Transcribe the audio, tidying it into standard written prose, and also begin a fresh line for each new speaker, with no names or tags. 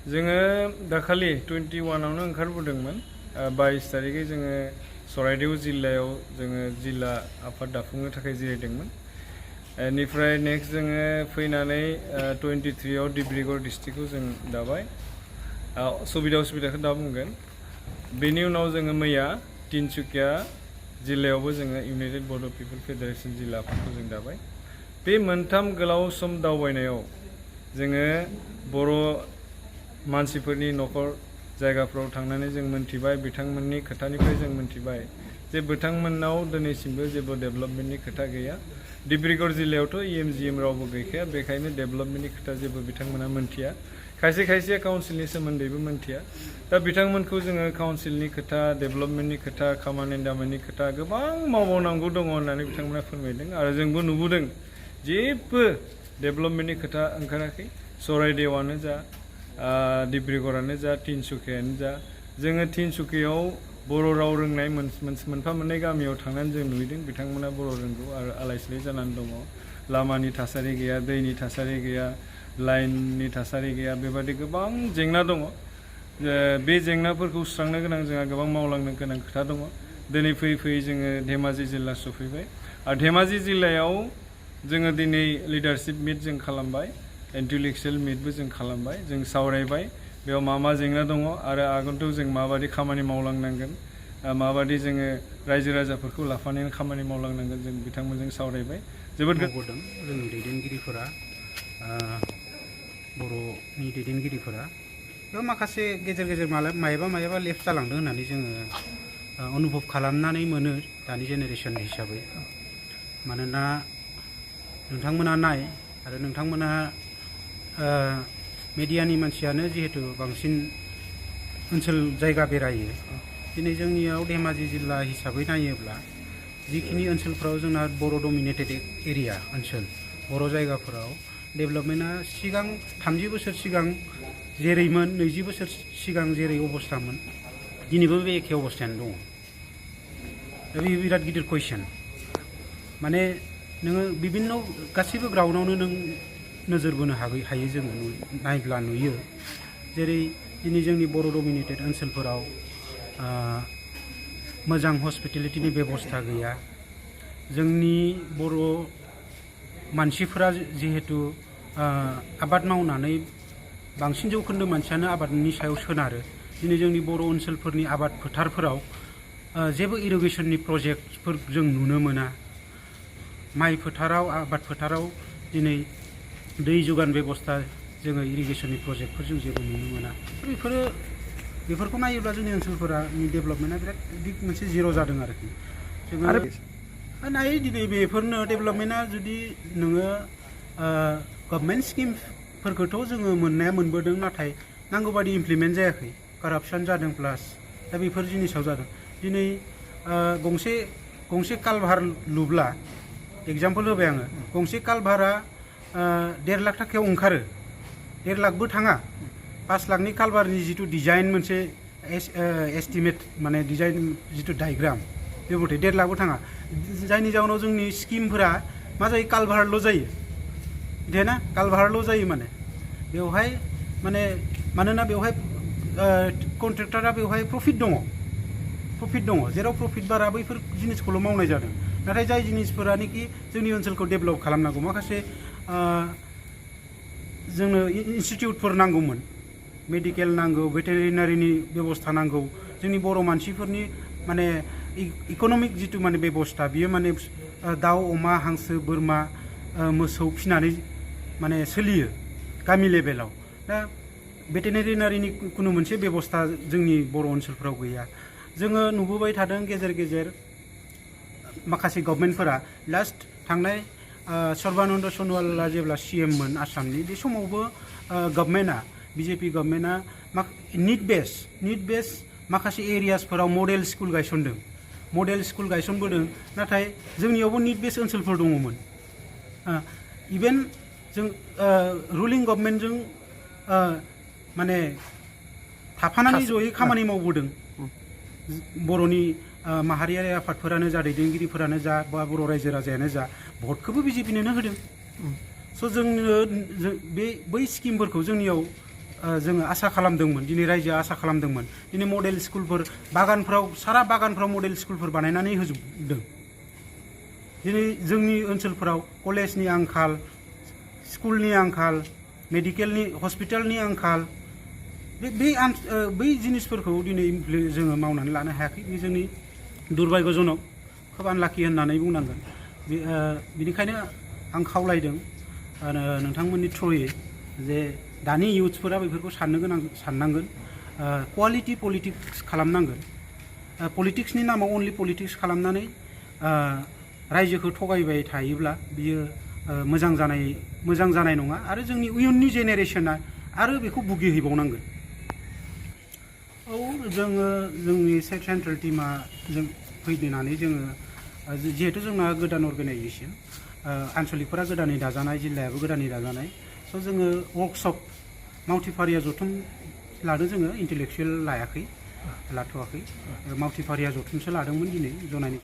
जोङो दाखालि 21आवनो ओंखारबोदोंमोन 22 तारिखै जोङो चराइदेव जिल्लायाव जोङो जिल्ला आफाद दाफुंनो थाखाय जिरायदोंमोन। बेनिफ्राय नेक्स्ट जोङो फैनानै 23आव डिब्रुगड़ डिस्ट्रिक्टखौ जों दाबाय। सुबिदाखौ दा बुंगोन। बेनि उनाव जोङो मैया तिनसुकिया जिल्लायावबो जोङो इउनाइटेड बड' पिपल फेडारेशन जिल्ला आफादखौ जों दाबाय। बे मोनथाम गोलाव सम दावबायनायाव जोङो बर' मानसिफोरनि न'खर जायगाफ्राव थांनानै जों मोनथिबाय, बिथांमोननि खोथानिफ्राय जों मोनथिबाय जे बिथांमोननाव दिनैसिमबो जेबो डेभेलपमेन्टनि खोथा गैया। डिब्रुगड़ जिल्लायावथ' EMGM रावबो गैखाया, बेखायनो डेभेलपमेन्टनि खोथा जेबो बिथांमोना मोनथिया। खायसे काउन्सिलनि सोमोन्दैबो मोनथिया। दा बिथांमोनखौ जोङो काउन्सिलनि खोथा, डेभेलपमेन्टनि खोथा, खामानि दामानि खोथा गोबां मावबावनांगौ दङ होननानै बिथांमोना फोरमायदों आरो जोंबो नुबोदों जेबो डेभेलपमेन्टनि खोथा ओंखाराखै। चराइदेवआनो जा, डिब्रुगड़आनो जा, तिनसुकियानो जा, जोङो तिनसुकियाव बर' राव रोंनाय मोनफा मोननै गामियाव थांनानै जों नुहैदों बिथांमोना बर' रोंगौ आरो आलाय सिलाय जानानै दङ। लामानि थासारि गैया, दैनि थासारि गैया, लाइननि थासारि गैया, बेबादि गोबां जेंना दङ। बे जेंनाफोरखौ सुस्रांनो गोनां जोंहा गोबां मावलांनो गोनां खोथा दङ। दिनै फैयै जोङो धेमाजि जिल्ला सफैबाय आरो धेमाजि जिल्लायाव जोङो दिनै लिडारशिप मिट जों खालामबाय, इन्टेलेक्सुयेल मिटबो जों खालामबाय, जों सावरायबाय बेयाव मा जेंना दङ आरो आगोलथ' जों माबादि खामानि मावलांनांगोन, माबादि जोङो रायजो राजाफोरखौ लाफानानै खामानि मावलांनांगोन जों बिथांमोनजों सावरायबाय। जोबोद
मावबोदों जोंनि दैदेनगिरिफोरा, बर'नि दैदेनगिरिफोरा बेयाव माखासे गेजेर मायाबा लेफ्ट जालांदों होननानै जोङो अनुभब खालामनानै मोनो दानि जेनेरेसन हिसाबै। मानोना नोंथांमोना नाय आरो नोंथांमोना मेडियानि मानसियानो जिहेतु बांसिन ओनसोल जायगा बेरायो। दिनै जोंनियाव धेमाजि जिल्ला हिसाबै नायोब्ला जिखिनि ओनसोलफ्राव जोंना बर' डमिनेटेड एरिया ओनसोल, बर' जायगाफोराव डेभेलपमेन्टआ सिगां 30 बोसोर सिगां जेरैमोन, 20 बोसोर सिगां जेरै अबस्थामोन, दिनैबो बे एखे अबस्थायानो दङ। दा बे बिराद गिदिर कुइसन। माने नोङो बिभिन्न गासैबो ग्राउन्डआवनो नों नोजोर बोनो हायो, जोङो नायब्ला नुयो। जेरै दिनै जोंनि बर' डमिनेटेड ओनसोलफोराव मोजां हस्पिटेलिटिनि बेबस्था गैया। जोंनि बर' मानसिफोरा जिहेतु आबाद मावनानै बांसिन जौखोन्दो मानसियानो आबादनि सायाव सोनारो। दिनै जोंनि बर' ओनसोलफोरनि आबाद फोथारफोराव जेबो इरिगेसननि प्रजेक्टफोर जों नुनो मोना। माइ फोथाराव, आबाद फोथाराव दिनै दै जगान बेबस्था, जोङो इरिगेसननि प्रजेक्टफोर जों जेबो नुनो मोना। बेफोरखौ नायोब्ला जोंनि ओनसोलफोरनि डेभेलपमेन्टआ बिराद बिग मोनसे जिर' जादों आरोखि। जोङो नायो दिनै बेफोरनो डेभेलपमेन्टआ जुदि नोङो गभर्नमेन्ट स्किमफोरखौथ' जोङो मोनबोदों, नाथाय नांगौ बादि इमप्लिमेन्ट जायाखै, कारापसन जादों प्लास। दा बेफोर जिनिसाव जादों। दिनै गंसे कालभार लुब्ला, एग्जाम्पल होबाय आङो, गंसे कालभारा 1.5 लाख थाखायाव ओंखारो, 1.5 लाखबो थाङा। 5 लाखनि कालभारनि जिथु डिजाइन मोनसे एस्टिमेट, माने डिजाइन जिथु डायग्राम, बे मथे 1.5 लाखबो थाङा। जायनि जाउनाव जोंनि स्किमफोरा मा जायो, कालभारल' जायो। देना कालभारल' जायो माने बेवहाय, मानोना बेवहाय कन्ट्रेक्टरा बेवहाय प्रफिट दङ। जेराव प्रफिट बारा बैफोर जिनिसखौल' मावनाय जादों। नाथाय जाय जिनिसफोरानोखि जोंनि ओनसोलखौ डेभेलप खालामनांगौ, माखासे जोंनो इनस्टिटिउटफोर नांगौमोन, मेडिकेल नांगौ, भेटेरिनारिनि बेबस्था नांगौ। जोंनि बर' मानसिफोरनि माने इक'नमिक जिथु माने बेबस्था, बियो माने दाउ, अमा, हांसो, बोरमा, मोसौ फिनानै माने सोलियो गामि लेभेलाव। दा भेटेरिनारिनि खुनु मोनसे बेबस्था जोंनि बर' ओनसोलफोराव गैया। जोङो नुबोबाय थादों गेजेर माखासे गभर्नमेन्टफोरा, लास्ट थांनाय सर्बानन्द सन'वाला जेब्ला CM मोन आसामनि, बे समावबो गभर्नमेन्टआ, BJP गभर्नमेन्टआ निड बेस माखासे एरियासफोराव मडेल स्कुल गायसनबोदों। नाथाय जोंनियावबो निड बेस ओनसोलफोर दङमोन। इभेन जों रुलिं गभर्नमेन्टजों माने थाफानानै जयै खामानि मावबोदों। बर'नि माहारियारि आफादफोरानो जा, दैदेनगिरिफोरानो जा, बा बर' रायजो राजायानो जा, भटखौबो BJPनोनो होदों। स' जोंनो बै स्किमफोरखौ जोंनियाव जोङो आसा खालामदोंमोन दिनै रायजोआ आसा खालामदोंमोन दिनै मडेल स्कुलफोर बागानफ्राव सारा बागानफ्राव मडेल स्कुलफोर बानायनानै होजोबदों दिनै जोंनि ओनसोलफोराव कलेजनि आंखाल स्कुलनि आंखाल मेडिकेलनि हस्पिटालनि आंखाल बै जिनिसफोरखौ दिनै जोङो मावनानै लानो हायाखै बे जोंनि दुर्भाग्यजनक खोब आनलाकि होननानै बुंनांगोन बेनिखायनो आं खावलायदों नोंथांमोननि थ्रुयै जे दानि इयुथ्सफोरा बेफोरखौ साननांगोन क्वालिटि पलिटिक्स खालामनांगोन पलिटिक्सनि नामाव अनलि पलिटिक्स खालामनानै रायजोखौ थगायबाय थायोब्ला बियो मोजां जानाय नङा आरो जोंनि इयुननि जेनेरेसना आरो बेखौ भुगिहैबावनांगोन औ जोङो जोंनि सेन्ट्रेल टीमा जों फैनानै जोङो जिहेतु जोंना गोदान अर्गेनाइजेसन आनसलिकफोरा गोदानै दाजानाय जिल्लायाबो गोदानै दाजानाय स' जोङो वर्कशप मावथिफारिया जथुम लादों जोङो इन्टेलेक्सुयेल लाथ'वाखै मावथिफारिया जथुमसो लादोंमोन दिनै जनायनि